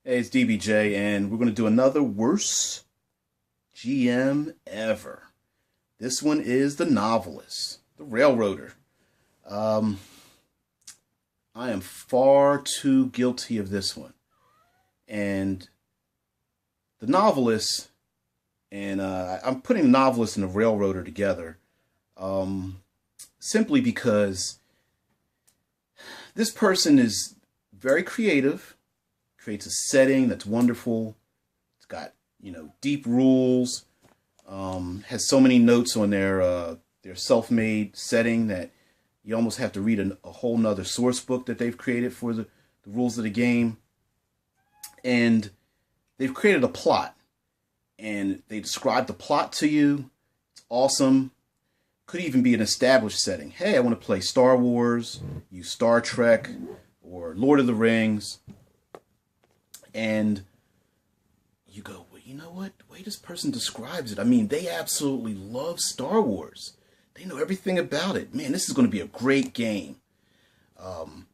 Hey, it's DBJ, and we're going to do another worst GM ever. This one is the novelist, the railroader. Um, I am far too guilty of this one. And the novelist, and I'm putting the novelist and the railroader together um, simply because this person is very creative, creates a setting that's wonderful. It's got, deep rules. Has so many notes on their self-made setting that you almost have to read a whole nother source book that they've created for the rules of the game. And they've created a plot, and they describe the plot to you. It's awesome. Could even be an established setting. Hey, I want to play Star Wars, use Star Trek, or Lord of the Rings. And you go, well, you know what? The way this person describes it, I mean, they absolutely love Star Wars. They know everything about it. Man, this is going to be a great game. Um,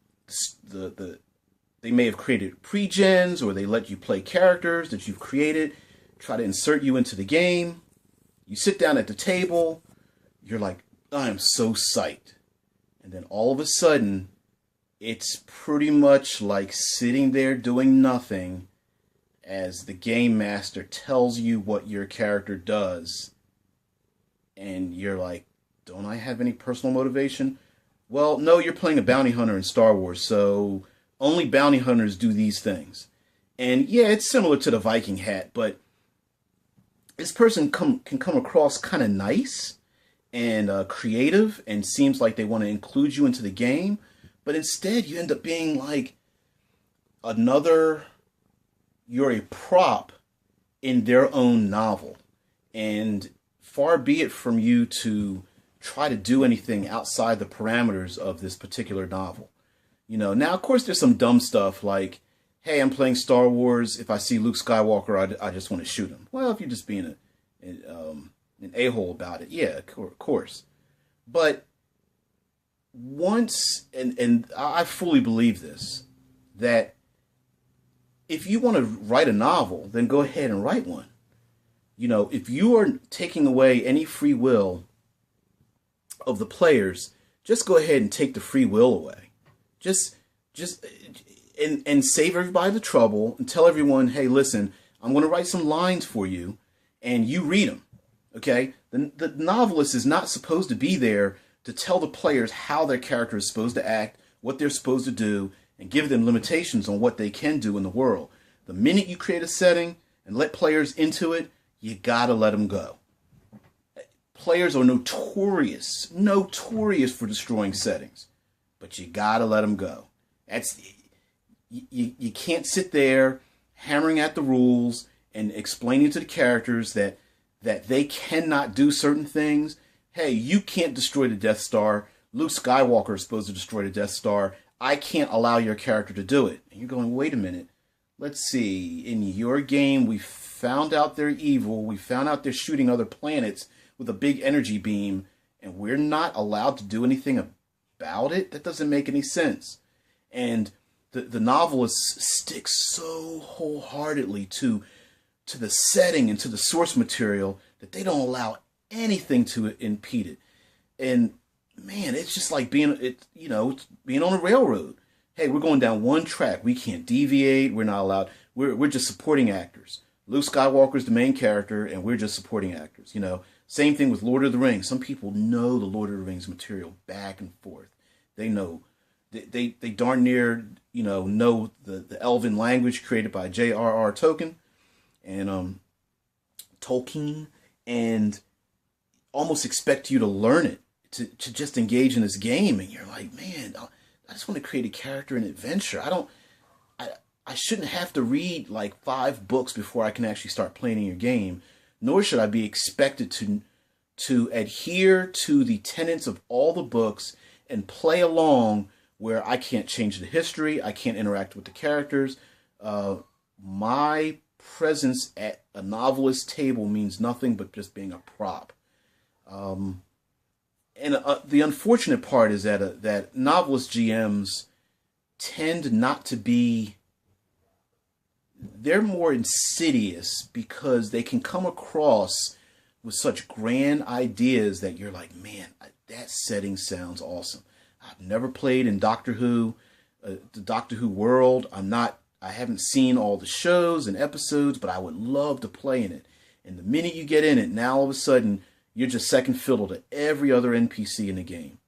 they may have created pre-gens, or they let you play characters that you've created, try to insert you into the game. You sit down at the table, you're like, I am so psyched. And then all of a sudden, it's pretty much like sitting there doing nothing as the game master tells you what your character does. And you're like, don't I have any personal motivation? Well, no, you're playing a bounty hunter in Star Wars, so only bounty hunters do these things. And yeah, it's similar to the Viking hat, but this person can come across kind of nice and creative, and seems like they want to include you into the game. But instead, you end up being like another, you're a prop in their own novel. And far be it from you to try to do anything outside the parameters of this particular novel. Now, of course, there's some dumb stuff like, hey, I'm playing Star Wars. If I see Luke Skywalker, I just want to shoot him. Well, if you're just being an a-hole about it, yeah, of course. But once, and I fully believe this, that if you want to write a novel, then go ahead and write one. If you are taking away any free will of the players, just go ahead and take the free will away. Just and save everybody the trouble and tell everyone, hey, listen, I'm going to write some lines for you, and you read them. Okay? The novelist is not supposed to be there to tell the players how their character is supposed to act, what they're supposed to do, and give them limitations on what they can do in the world. The minute you create a setting and let players into it, you gotta let them go. Players are notorious for destroying settings, but you gotta let them go. You can't sit there hammering at the rules and explaining to the characters that they cannot do certain things. Hey, you can't destroy the Death Star. Luke Skywalker is supposed to destroy the Death Star. I can't allow your character to do it. And you're going, wait a minute. Let's see. In your game, we found out they're evil. We found out they're shooting other planets with a big energy beam, and we're not allowed to do anything about it? That doesn't make any sense. And the novelist sticks so wholeheartedly to the setting and to the source material that they don't allow anything to impede it. And man, it's just like being on a railroad. Hey, we're going down one track. We can't deviate. We're not allowed. We're just supporting actors. Luke Skywalker's the main character, and we're just supporting actors. Same thing with Lord of the Rings. Some people know the Lord of the Rings material back and forth. They know. They darn near know the Elven language created by J.R.R. Tolkien and almost expect you to learn it to just engage in this game. And you're like, man, I just want to create a character and adventure. I shouldn't have to read like 5 books before I can actually start playing your game, nor should I be expected to adhere to the tenets of all the books and play along where I can't change the history, I can't interact with the characters. My presence at a novelist table means nothing but just being a prop. And the unfortunate part is that novelist GMs tend not to be they're more insidious because they can come across with such grand ideas that you're like, man, that setting sounds awesome. I've never played in Doctor Who, the Doctor Who world. I haven't seen all the shows and episodes, but I would love to play in it. And the minute you get in it, now all of a sudden, you're just second fiddle to every other NPC in the game,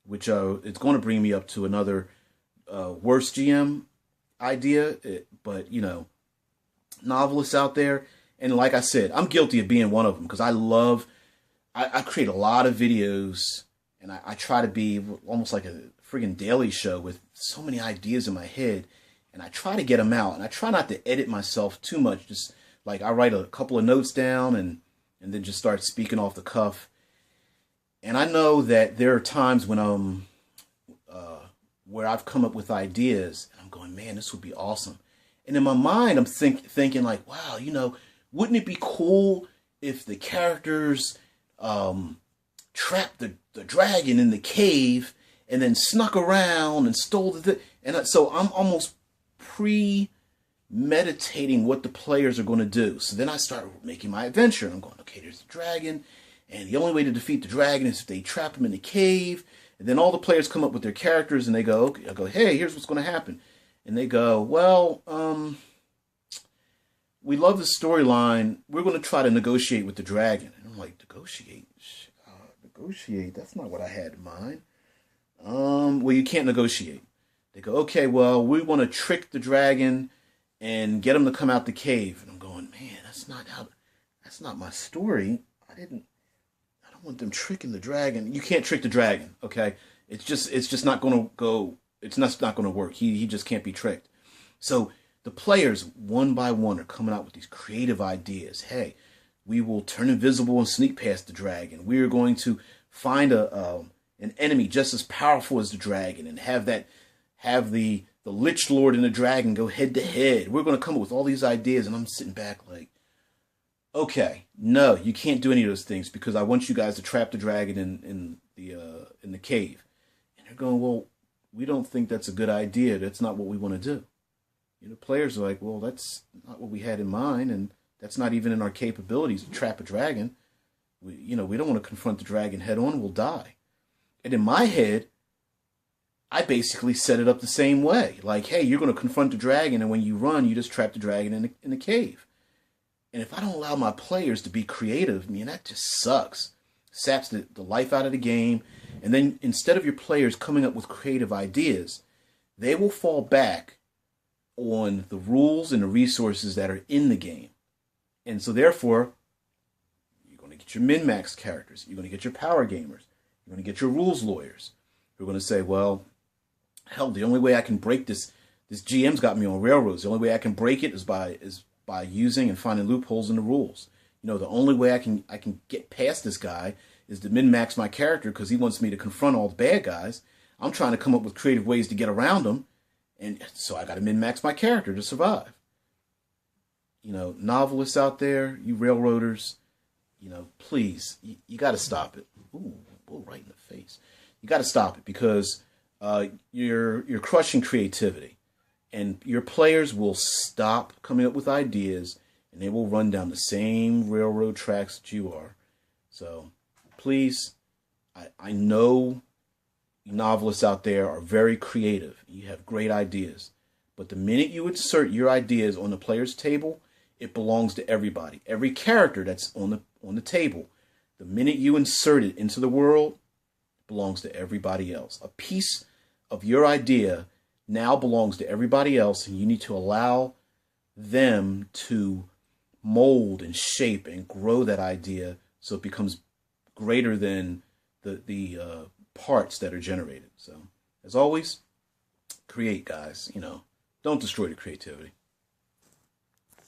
which it's going to bring me up to another worst GM idea. But, you know, novelists out there, and like I said, I'm guilty of being one of them because I create a lot of videos, and I try to be almost like a friggin' daily show with so many ideas in my head, and I try to get them out, and I try not to edit myself too much. Just like I write a couple of notes down and then just start speaking off the cuff. And I know that there are times when where I've come up with ideas and I'm going, man, this would be awesome. And in my mind, I'm thinking like, wow, you know, wouldn't it be cool if the characters trapped the dragon in the cave and then snuck around and stole the and so I'm almost meditating what the players are going to do. So then I start making my adventure. And I'm going, okay, there's the dragon, and the only way to defeat the dragon is if they trap him in the cave. And then all the players come up with their characters, and they go, okay, I go, hey, here's what's going to happen. And they go, well, we love the storyline. We're going to try to negotiate with the dragon. And I'm like, negotiate? Negotiate? That's not what I had in mind. Well, you can't negotiate. They go, okay, well, we want to trick the dragon and get him to come out the cave. And I'm going, man, that's not my story. I don't want them tricking the dragon. You can't trick the dragon, okay? It's just not going to go, it's not going to work. He just can't be tricked. So the players, one by one, are coming out with these creative ideas. Hey, we will turn invisible and sneak past the dragon. We are going to find an enemy just as powerful as the dragon and have the Lich Lord and the dragon go head to head. We're going to come up with all these ideas, and I'm sitting back like, okay, no, you can't do any of those things because I want you guys to trap the dragon in the cave. And they're going, well, we don't think that's a good idea. That's not what we want to do. You know, players are like, well, that's not what we had in mind, and that's not even in our capabilities to trap a dragon. We don't want to confront the dragon head on. We'll die. And in my head, I basically set it up the same way. Like, hey, you're going to confront the dragon, and when you run, you just trap the dragon in the cave. And if I don't allow my players to be creative, man, that just sucks. Saps the life out of the game. And then instead of your players coming up with creative ideas, they will fall back on the rules and the resources that are in the game. And so therefore, you're going to get your min-max characters. You're going to get your power gamers. You're going to get your rules lawyers. You're going to say, well, hell, the only way I can break this GM's got me on railroads. The only way I can break it is by using and finding loopholes in the rules. You know, the only way I can get past this guy is to min-max my character because he wants me to confront all the bad guys. I'm trying to come up with creative ways to get around them, and so I got to min-max my character to survive. You know, novelists out there, you railroaders, you know, please, you got to stop it. Ooh, right in the face. You got to stop it because you're crushing creativity, and your players will stop coming up with ideas, and they will run down the same railroad tracks that you are. So please, I know novelists out there are very creative. You have great ideas, but the minute you insert your ideas on the player's table, it belongs to everybody. Every character that's on the table, the minute you insert it into the world, belongs to everybody else. A piece of your idea now belongs to everybody else, and you need to allow them to mold and shape and grow that idea so it becomes greater than the parts that are generated. So, as always, create, guys. You know, don't destroy the creativity.